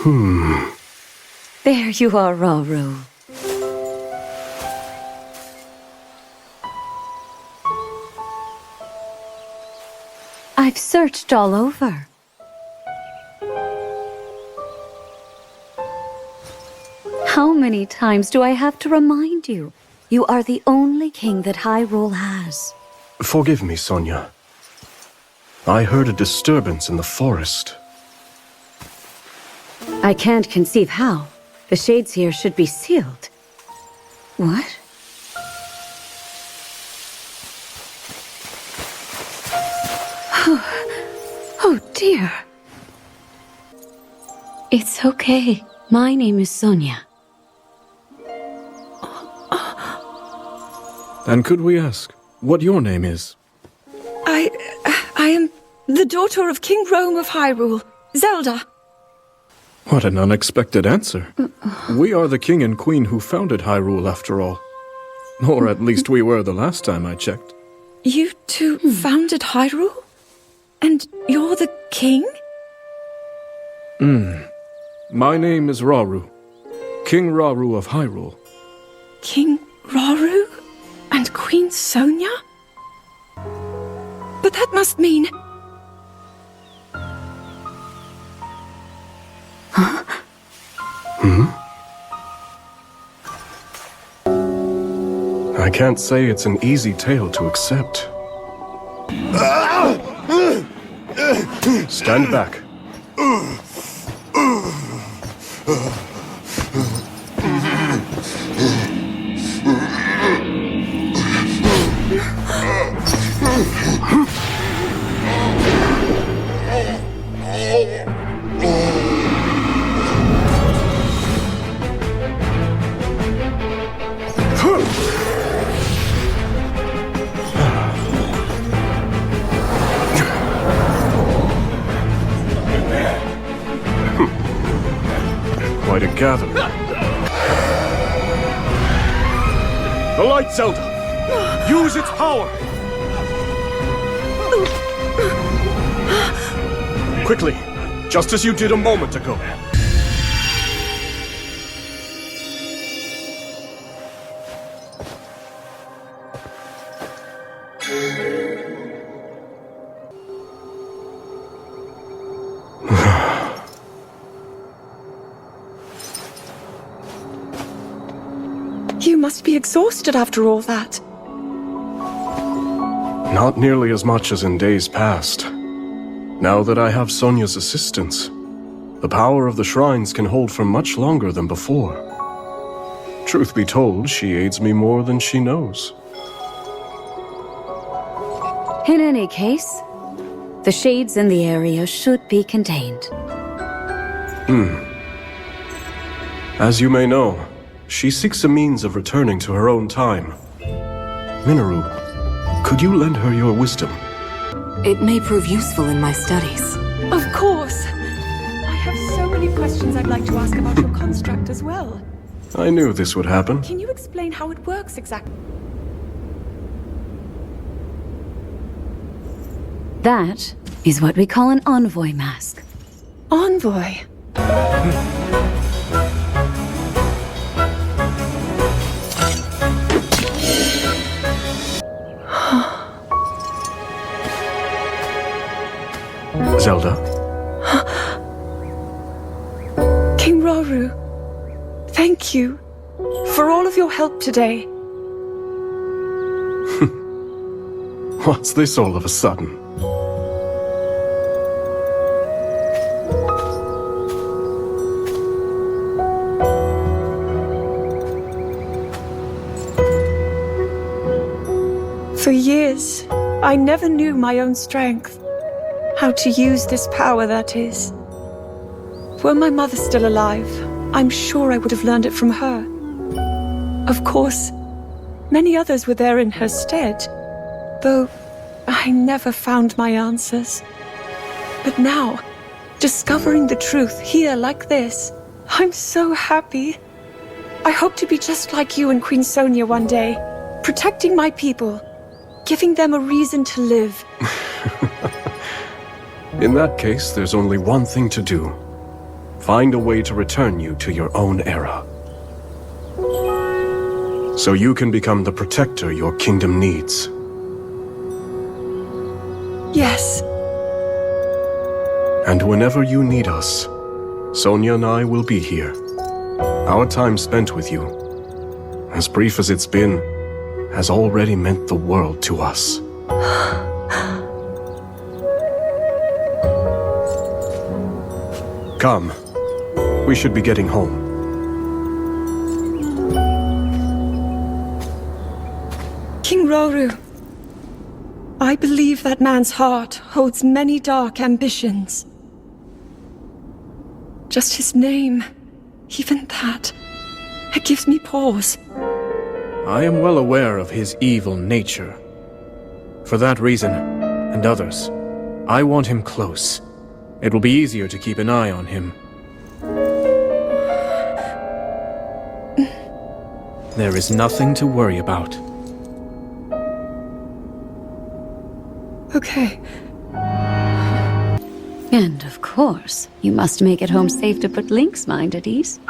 There you are, Rauru. I've searched all over. How many times do I have to remind you? You are the only king that Hyrule has. Forgive me, Sonia. I heard a disturbance in the forest. I can't conceive how. The shades here should be sealed. What? Oh dear. It's okay. My name is Sonia. And could we ask what your name is? I am the daughter of King Rome of Hyrule, Zelda. What an unexpected answer. We are the king and queen who founded Hyrule, after all. Or at least we were the last time I checked. You two founded Hyrule? And you're the king? My name is Rauru. King Rauru of Hyrule. King Rauru? And Queen Sonia? But that must mean... I can't say it's an easy tale to accept. Stand back. Quite a gathering. The light, Zelda! Use its power! Quickly, just as you did a moment ago. You must be exhausted after all that. Not nearly as much as in days past. Now that I have Sonia's assistance, the power of the shrines can hold for much longer than before. Truth be told, she aids me more than she knows. In any case, the shades in the area should be contained. As you may know, she seeks a means of returning to her own time. Minoru, could you lend her your wisdom? It may prove useful in my studies. Of course. I have so many questions I'd like to ask about your construct as well. I knew this would happen. Can you explain how it works exactly? That is what we call an envoy mask. Envoy? Zelda? King Rauru, thank you for all of your help today. What's this all of a sudden? For years, I never knew my own strength. How to use this power, that is. Were my mother still alive, I'm sure I would have learned it from her. Of course, many others were there in her stead, though I never found my answers. But now, discovering the truth here like this, I'm so happy. I hope to be just like you and Queen Sonia one day, protecting my people, giving them a reason to live. In that case, there's only one thing to do. find a way to return you to your own era. So you can become the protector your kingdom needs. Yes. And whenever you need us, Sonia and I will be here. Our time spent with you, as brief as it's been, has already meant the world to us. Come. We should be getting home. King Rauru, I believe that man's heart holds many dark ambitions. Just his name, even that, it gives me pause. I am well aware of his evil nature. For that reason, and others, I want him close. It will be easier to keep an eye on him. There is nothing to worry about. Okay. And of course, you must make it home safe to put Link's mind at ease.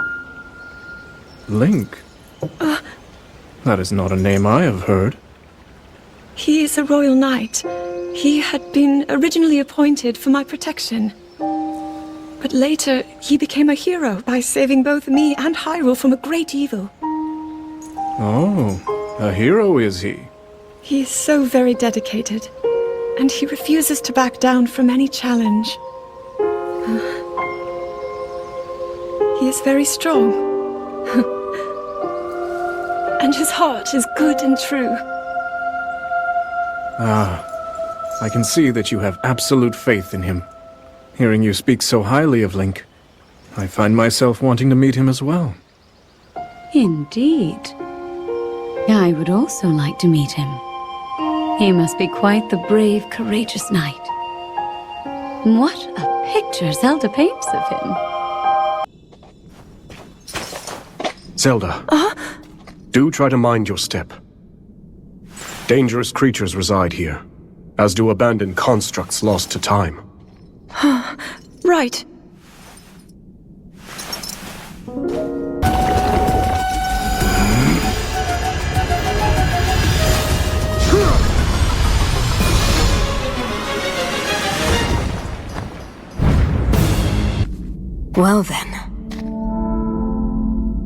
Link? That is not a name I have heard. He is a royal knight. He had been originally appointed for my protection. But later, he became a hero by saving both me and Hyrule from a great evil. Oh, a hero is he? He is so very dedicated, and he refuses to back down from any challenge. He is very strong. And his heart is good and true. I can see that you have absolute faith in him. Hearing you speak so highly of Link, I find myself wanting to meet him as well. Indeed. I would also like to meet him. He must be quite the brave, courageous knight. What a picture Zelda paints of him. Zelda. Do try to mind your step. Dangerous creatures reside here, as do abandoned constructs lost to time. Right. Well then.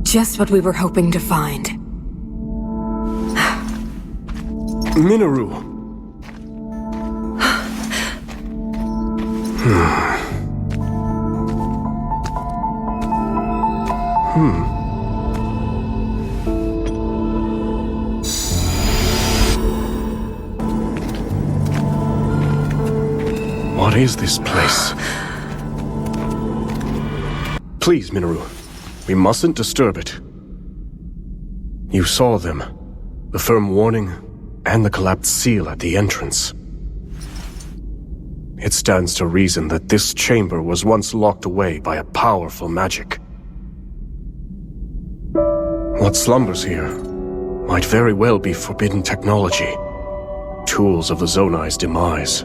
Just what we were hoping to find. Minoru. What is this place? Please, Minoru. We mustn't disturb it. You saw them. The firm warning, and the collapsed seal at the entrance. It stands to reason that this chamber was once locked away by a powerful magic. What slumbers here might very well be forbidden technology, tools of the Zonai's demise.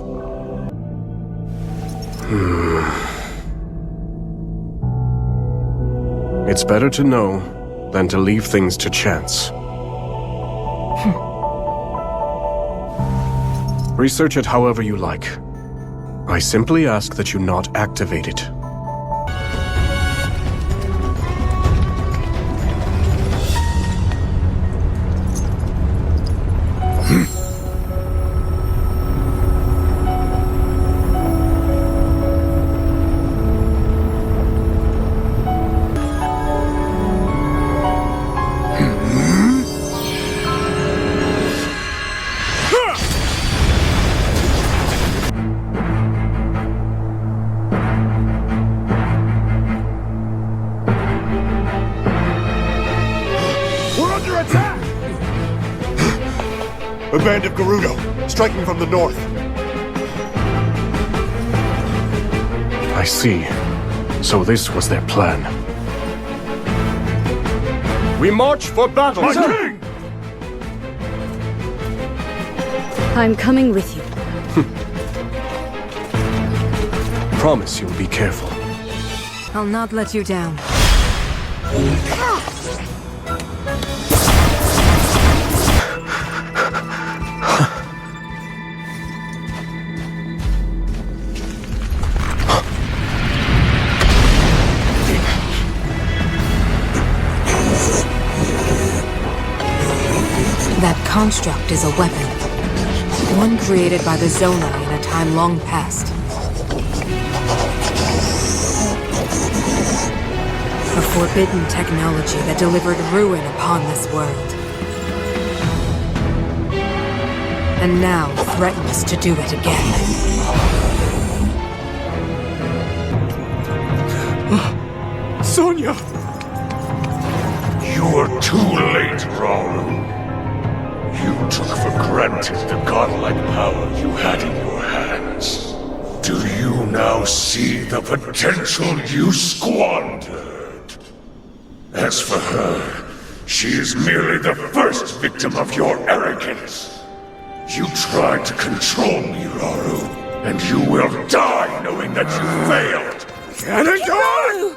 It's better to know than to leave things to chance. Research it however you like. I simply ask that you not activate it. A band of Gerudo, striking from the north. I see. So this was their plan. We march for battle! My king! I'm coming with you. Promise you'll be careful. I'll not let you down. That construct is a weapon. One created by the Zonai in a time long past. A forbidden technology that delivered ruin upon this world. And now threatens to do it again. Sonya! You're too late, Rauru. You took for granted the godlike power you had in your hands. Do you now see the potential you squandered? As for her, she is merely the first victim of your arrogance. You tried to control me, Rauru, and you will die knowing that you failed. Canada!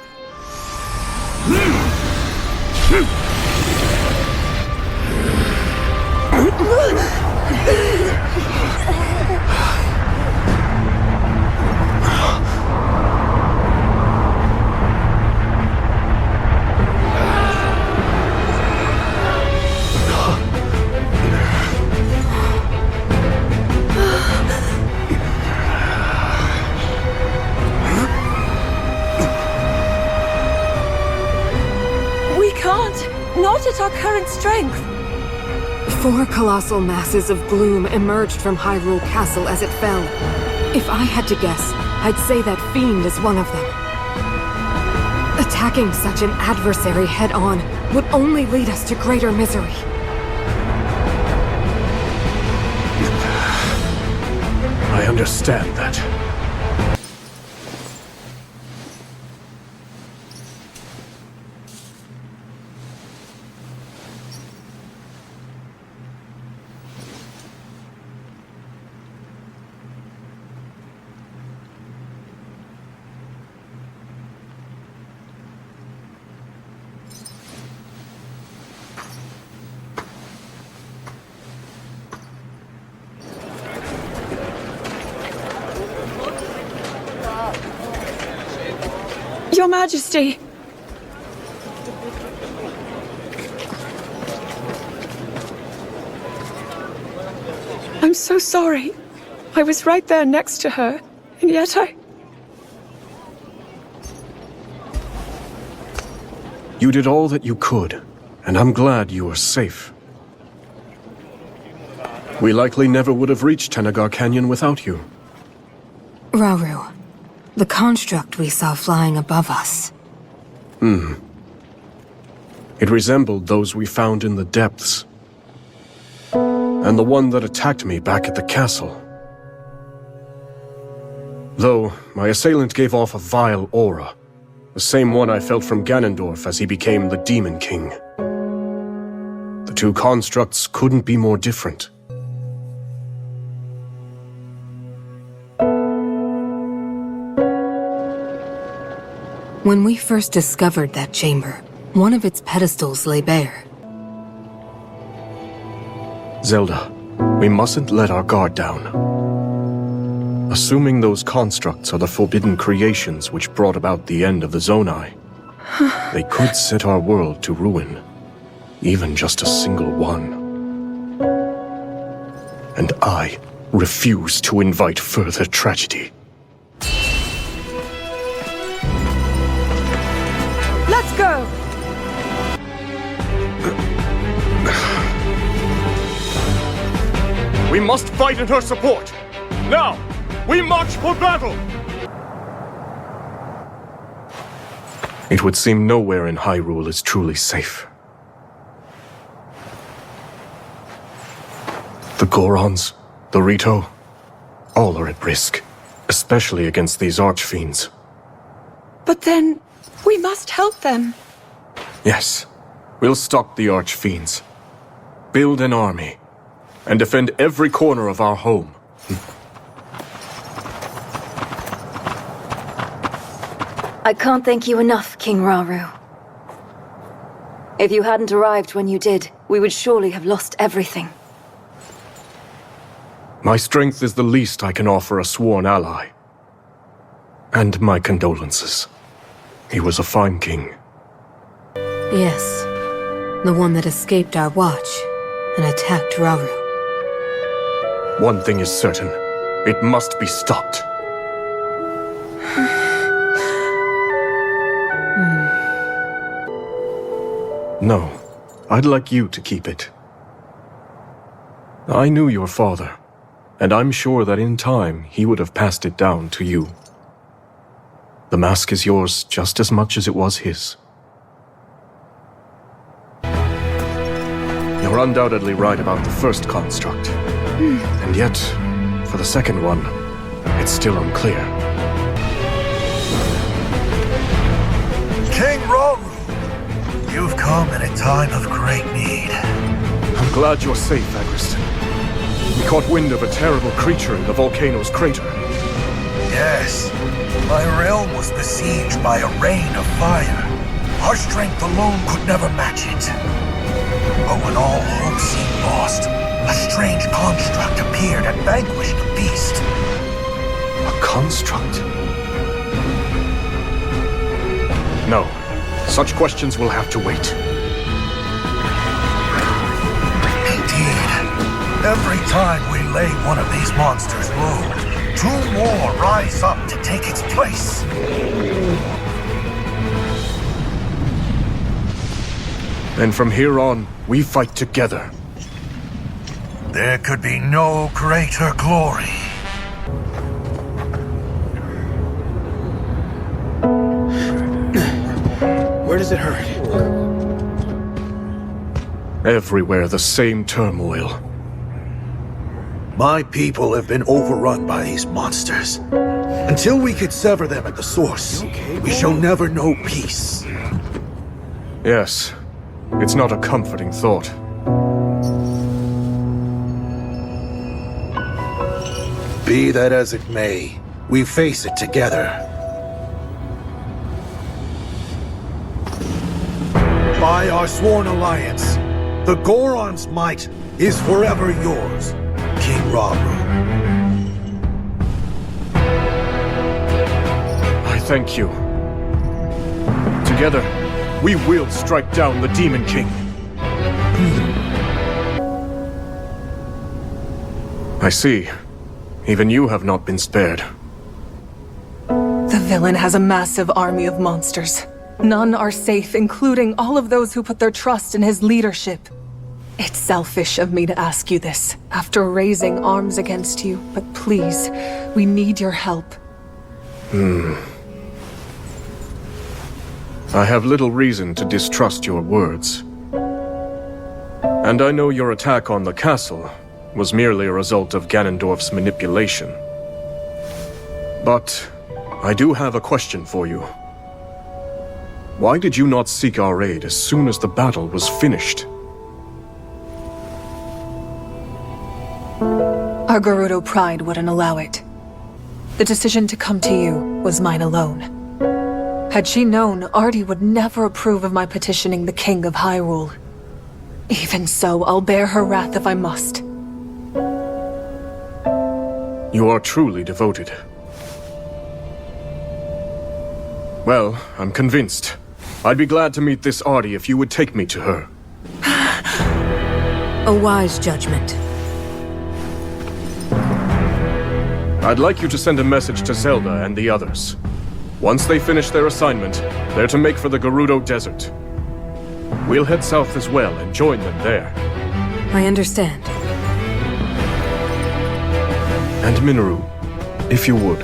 We can't. Not at our current strength. 4 colossal masses of gloom emerged from Hyrule Castle as it fell. If I had to guess, I'd say that Fiend is one of them. Attacking such an adversary head-on would only lead us to greater misery. I understand that. Your Majesty! I'm so sorry. I was right there next to her, and yet You did all that you could, and I'm glad you are safe. We likely never would have reached Tenagar Canyon without you. Rauru, the construct we saw flying above us. It resembled those we found in the depths. And the one that attacked me back at the castle. Though, my assailant gave off a vile aura. The same one I felt from Ganondorf as he became the Demon King. The two constructs couldn't be more different. When we first discovered that chamber, one of its pedestals lay bare. Zelda, we mustn't let our guard down. Assuming those constructs are the forbidden creations which brought about the end of the Zonai, they could set our world to ruin. Even just a single one. And I refuse to invite further tragedy. let's go! We must fight in her support! Now! We march for battle! It would seem nowhere in Hyrule is truly safe. The Gorons, the Rito, all are at risk, especially against these archfiends. But then, we must help them. Yes, we'll stop the archfiends, build an army, and defend every corner of our home. I can't thank you enough, King Rauru. If you hadn't arrived when you did, we would surely have lost everything. My strength is the least I can offer a sworn ally. And my condolences. He was a fine king. Yes. The one that escaped our watch and attacked Rauru. One thing is certain. It must be stopped. No, I'd like you to keep it. I knew your father, and I'm sure that in time he would have passed it down to you. The mask is yours just as much as it was his. You're undoubtedly right about the first construct. And yet, for the second one, it's still unclear. King Rauru! You've come in a time of great need. I'm glad you're safe, Agriston. We caught wind of a terrible creature in the volcano's crater. Yes, my realm was besieged by a rain of fire. Our strength alone could never match it. But when all hope seemed lost, a strange construct appeared and vanquished the beast. A construct? No. Such questions will have to wait. Indeed. Every time we lay one of these monsters low, 2 more rise up to take its place. And from here on, we fight together. There could be no greater glory. Where does it hurt? Everywhere the same turmoil. My people have been overrun by these monsters. Until we could sever them at the source, we shall never know peace. Yes, it's not a comforting thought. Be that as it may, we face it together. By our sworn alliance, the Goron's might is forever yours, King Rauru. I thank you. Together, we will strike down the Demon King. I see. Even you have not been spared. The villain has a massive army of monsters. None are safe, including all of those who put their trust in his leadership. It's selfish of me to ask you this, after raising arms against you, but please, we need your help. I have little reason to distrust your words. And I know your attack on the castle was merely a result of Ganondorf's manipulation. But I do have a question for you. Why did you not seek our aid as soon as the battle was finished? Our Gerudo pride wouldn't allow it. The decision to come to you was mine alone. Had she known, Artie would never approve of my petitioning the King of Hyrule. Even so, I'll bear her wrath if I must. You are truly devoted. Well, I'm convinced. I'd be glad to meet this Artie if you would take me to her. A wise judgment. I'd like you to send a message to Zelda and the others. Once they finish their assignment, they're to make for the Gerudo Desert. We'll head south as well and join them there. I understand. And Minoru, if you would.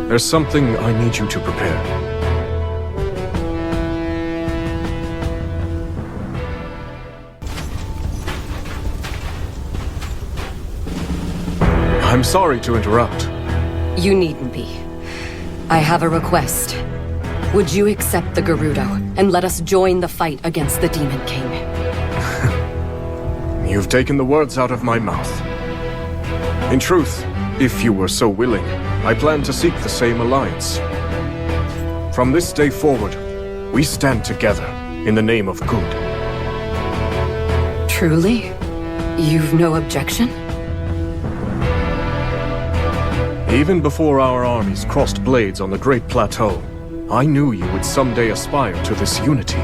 There's something I need you to prepare. I'm sorry to interrupt. You needn't be. I have a request. Would you accept the Gerudo and let us join the fight against the Demon King? You've taken the words out of my mouth. In truth, if you were so willing, I plan to seek the same alliance. From this day forward, we stand together in the name of good. Truly? You've no objection? Even before our armies crossed blades on the Great Plateau, I knew you would someday aspire to this unity.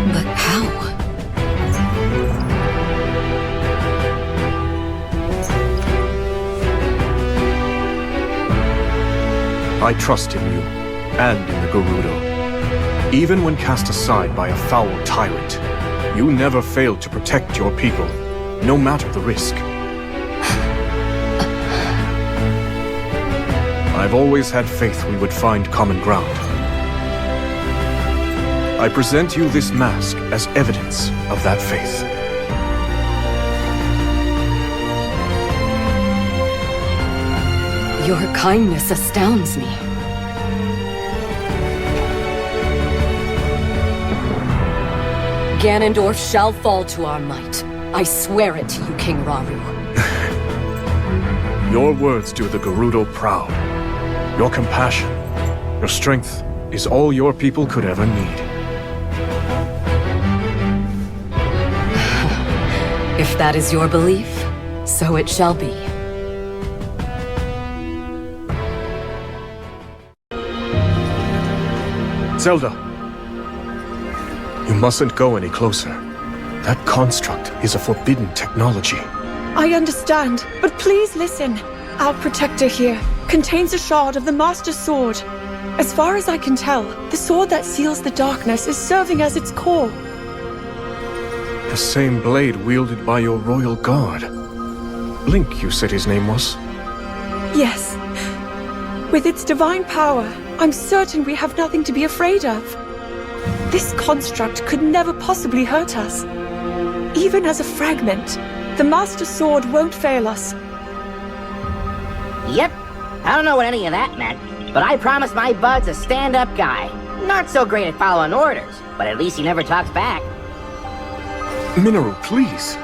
But how? I trust in you, and in the Gerudo. Even when cast aside by a foul tyrant, you never failed to protect your people, no matter the risk. I've always had faith we would find common ground. I present you this mask as evidence of that faith. Your kindness astounds me. Ganondorf shall fall to our might. I swear it to you, King Rauru. Your words do the Gerudo proud. Your compassion, your strength is all your people could ever need. If that is your belief, so it shall be. Zelda! You mustn't go any closer. That construct is a forbidden technology. I understand, but please listen. Our protector here contains a shard of the Master Sword. As far as I can tell, the sword that seals the darkness is serving as its core. The same blade wielded by your royal guard. Link, you said his name was? Yes. With its divine power, I'm certain we have nothing to be afraid of. This construct could never possibly hurt us. Even as a fragment, the Master Sword won't fail us. Yep. I don't know what any of that meant, but I promised my bud's a stand-up guy. Not so great at following orders, but at least he never talks back. Minoru, please.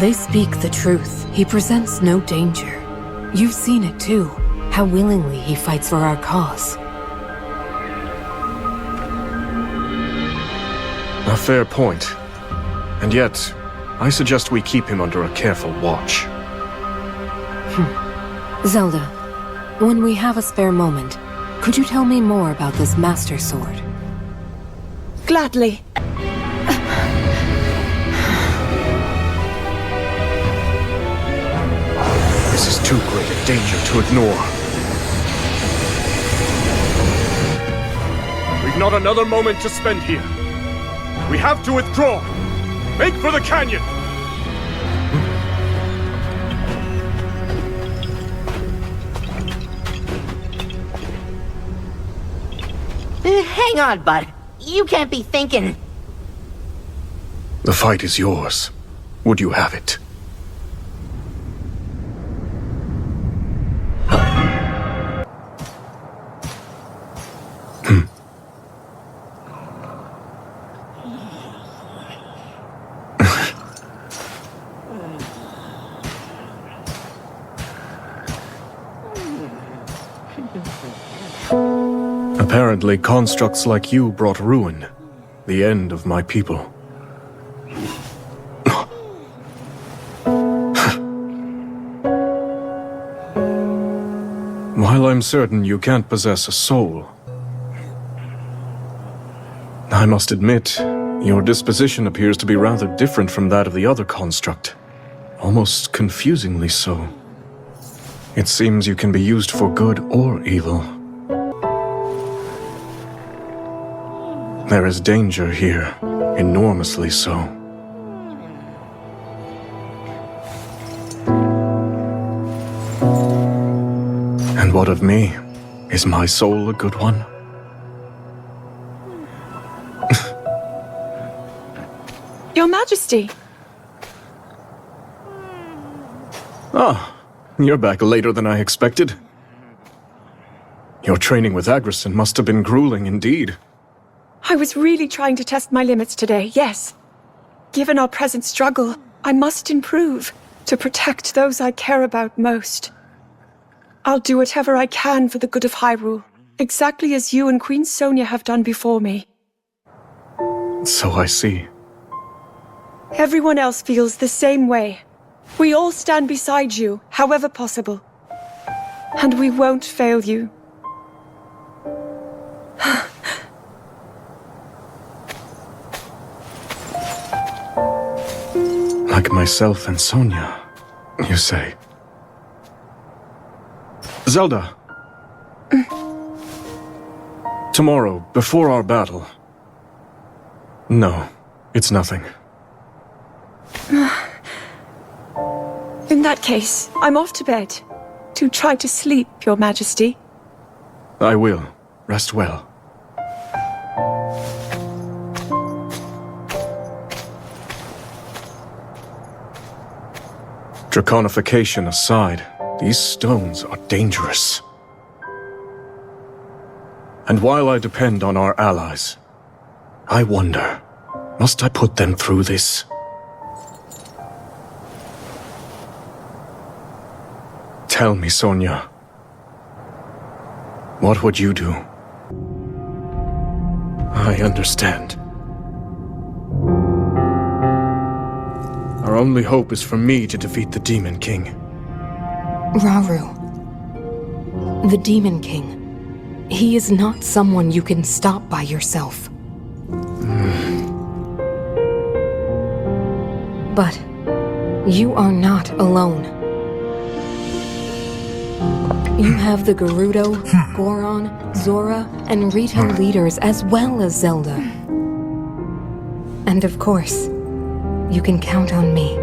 They speak the truth. He presents no danger. You've seen it too, how willingly he fights for our cause. A fair point. And yet, I suggest we keep him under a careful watch. Zelda, when we have a spare moment, could you tell me more about this Master Sword? Gladly. This is too great a danger to ignore. We've not another moment to spend here. We have to withdraw. Make for the canyon! Hang on, bud. You can't be thinking... The fight is yours. Would you have it? Apparently, constructs like you brought ruin. The end of my people. While I'm certain you can't possess a soul, I must admit, your disposition appears to be rather different from that of the other construct. Almost confusingly so. It seems you can be used for good or evil. There is danger here, enormously so. And what of me? Is my soul a good one? Your Majesty! Ah, you're back later than I expected. Your training with Agrison must have been grueling indeed. I was really trying to test my limits today, yes. Given our present struggle, I must improve to protect those I care about most. I'll do whatever I can for the good of Hyrule, exactly as you and Queen Sonia have done before me. So I see. Everyone else feels the same way. We all stand beside you, however possible. And we won't fail you. Like myself and Sonia, you say? Zelda! Tomorrow, before our battle. No, it's nothing. In that case, I'm off to bed. To try to sleep, Your Majesty. I will. Rest well. Draconification aside, these stones are dangerous. And while I depend on our allies, I wonder, must I put them through this? Tell me, Sonia. What would you do? I understand. Our only hope is for me to defeat the Demon King. Rauru. The Demon King. He is not someone you can stop by yourself. But you are not alone. You have the Gerudo, Goron, Zora, and Rito leaders as well as Zelda. And of course, you can count on me.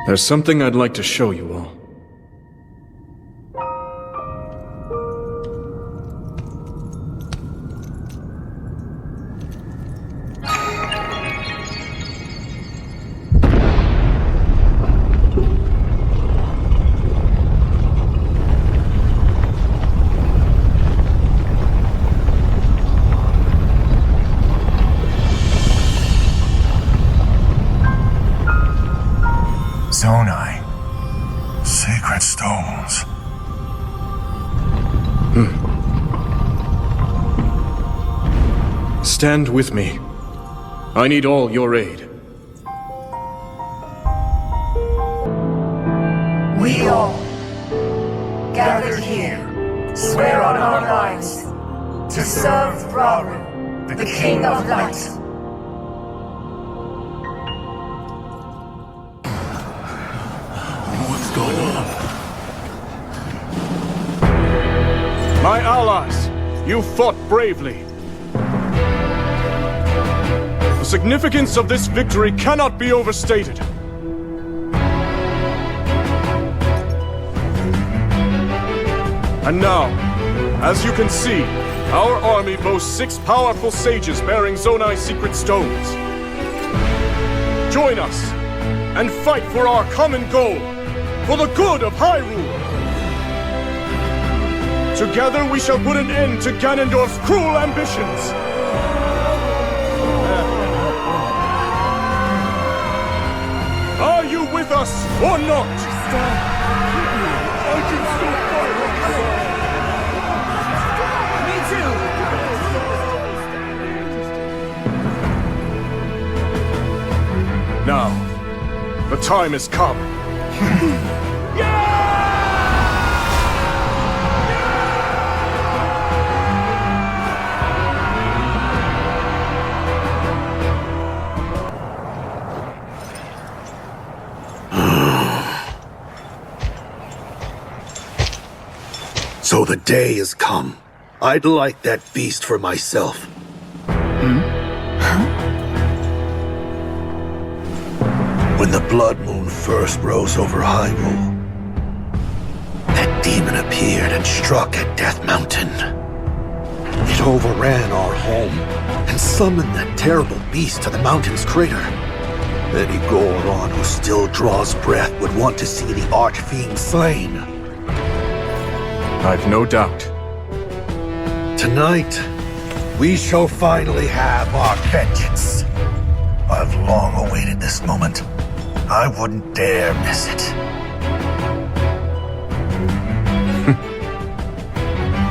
There's something I'd like to show you all. Zonai. Sacred stones. Stand with me. I need all your aid. We all, gathered here, swear on our lives to serve Rauru, the King of Light. What's going on? My allies, you fought bravely. The significance of this victory cannot be overstated. And now, as you can see, our army boasts 6 powerful sages bearing Zonai's secret stones. Join us and fight for our common goal, for the good of Hyrule. Together we shall put an end to Ganondorf's cruel ambitions. Are you with us or not? I can still fight. Now, the time has come. So the day has come. I'd like that beast for myself. When the blood moon first rose over Hyrule, that demon appeared and struck at Death Mountain. It overran our home and summoned that terrible beast to the mountain's crater. Any Goron who still draws breath would want to see the Archfiend slain. I've no doubt. Tonight, we shall finally have our vengeance. I've long awaited this moment. I wouldn't dare miss it.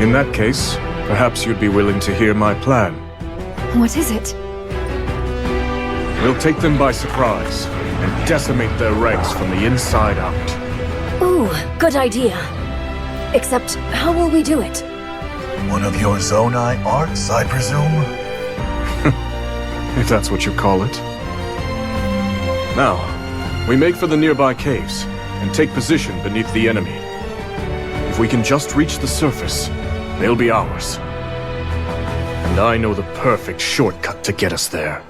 In that case, perhaps you'd be willing to hear my plan. What is it? We'll take them by surprise and decimate their ranks from the inside out. Ooh, good idea. Except, how will we do it? One of your Zonai arts, I presume? If that's what you call it. Now, we make for the nearby caves and take position beneath the enemy. If we can just reach the surface, they'll be ours. And I know the perfect shortcut to get us there.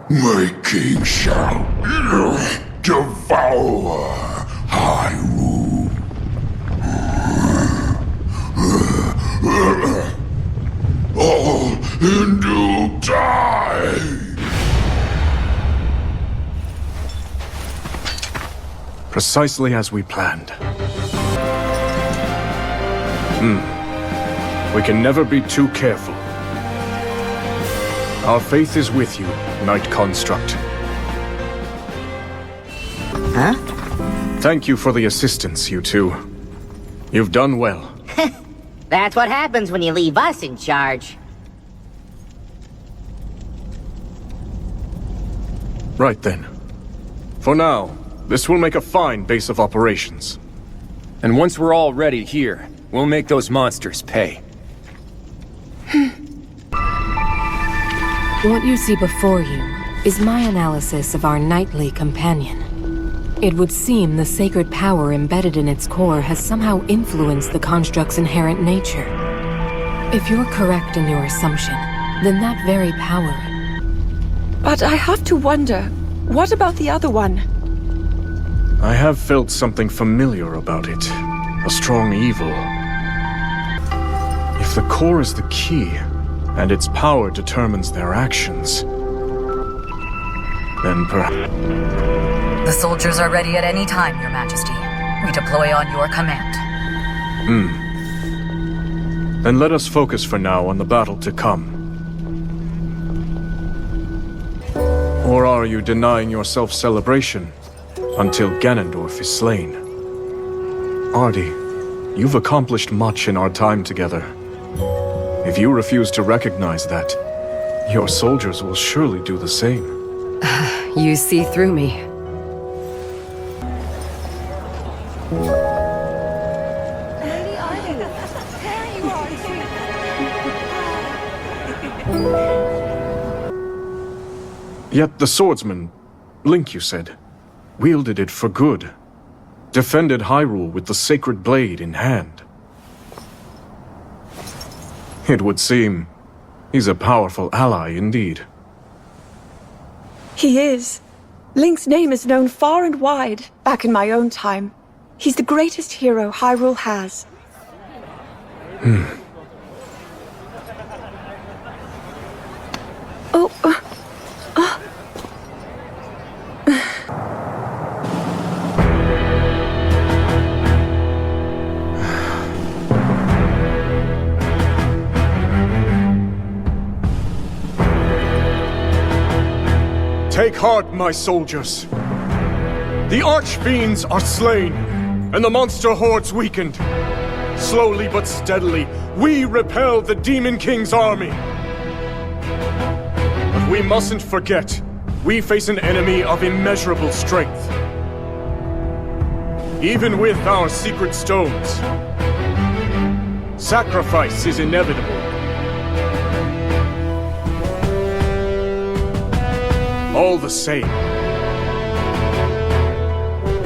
My king shall devour Rauru. All in due time. Precisely as we planned. We can never be too careful. Our faith is with you, Knight Construct. Huh? Thank you for the assistance, you two. You've done well. That's what happens when you leave us in charge. Right then. For now, this will make a fine base of operations. And once we're all ready here, we'll make those monsters pay. What you see before you is my analysis of our knightly companion. It would seem the sacred power embedded in its core has somehow influenced the construct's inherent nature. If you're correct in your assumption, then that very power... But I have to wonder, what about the other one? I have felt something familiar about it. A strong evil. If the core is the key, and its power determines their actions, then perhaps... The soldiers are ready at any time, Your Majesty. We deploy on your command. Then let us focus for now on the battle to come. Or are you denying yourself celebration until Ganondorf is slain? Ardi, you've accomplished much in our time together. If you refuse to recognize that, your soldiers will surely do the same. You see through me. Yet the swordsman, Link you said, wielded it for good. Defended Hyrule with the sacred blade in hand. It would seem he's a powerful ally indeed. He is. Link's name is known far and wide, back in my own time. He's the greatest hero Hyrule has. Take heart, my soldiers. The archfiends are slain, and the monster hordes weakened. Slowly but steadily, we repel the Demon King's army. But we mustn't forget, we face an enemy of immeasurable strength. Even with our secret stones, sacrifice is inevitable. All the same,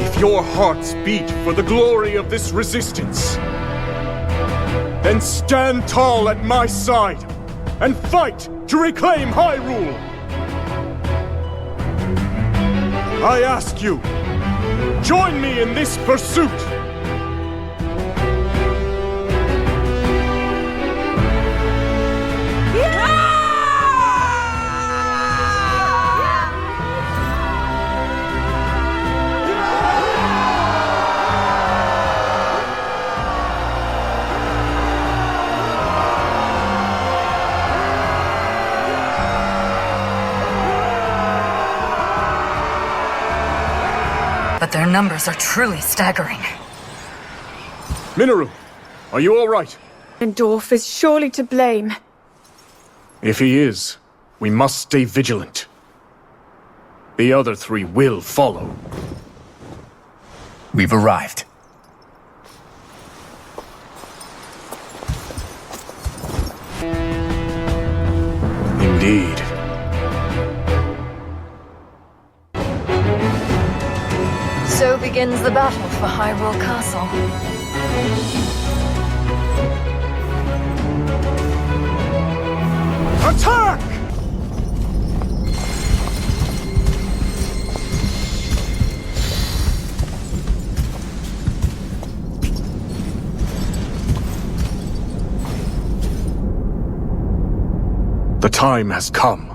if your hearts beat for the glory of this resistance, then stand tall at my side and fight to reclaim Hyrule! I ask you, join me in this pursuit! but their numbers are truly staggering. Minoru, are you all right? Ganondorf is surely to blame. If he is, we must stay vigilant. The other three will follow. We've arrived. Indeed. So begins the battle for Hyrule Castle. Attack! The time has come.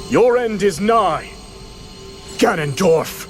Your end is nigh, Ganondorf.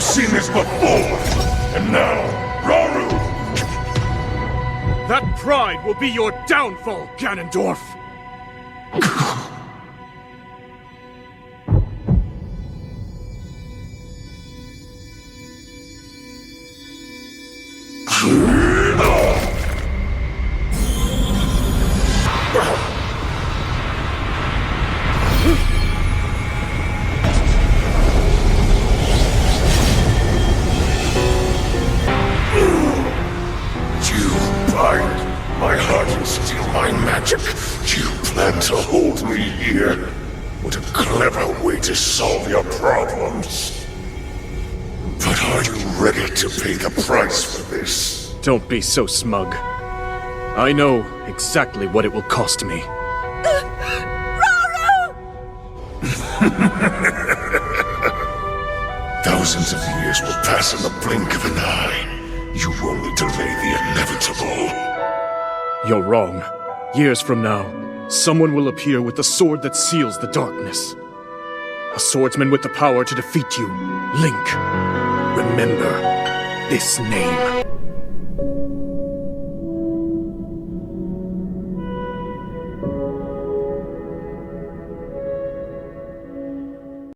I've seen this before, and now, Rauru! That pride will be your downfall, Ganondorf! My heart and steal my magic. You plan to hold me here? What a clever way to solve your problems. But are you ready to pay the price for this? Don't be so smug. I know exactly what it will cost me. Thousands of years will pass in the blink of an eye. You only delay the inevitable. You're wrong. Years from now, someone will appear with the sword that seals the darkness. A swordsman with the power to defeat you. Link. Remember this name.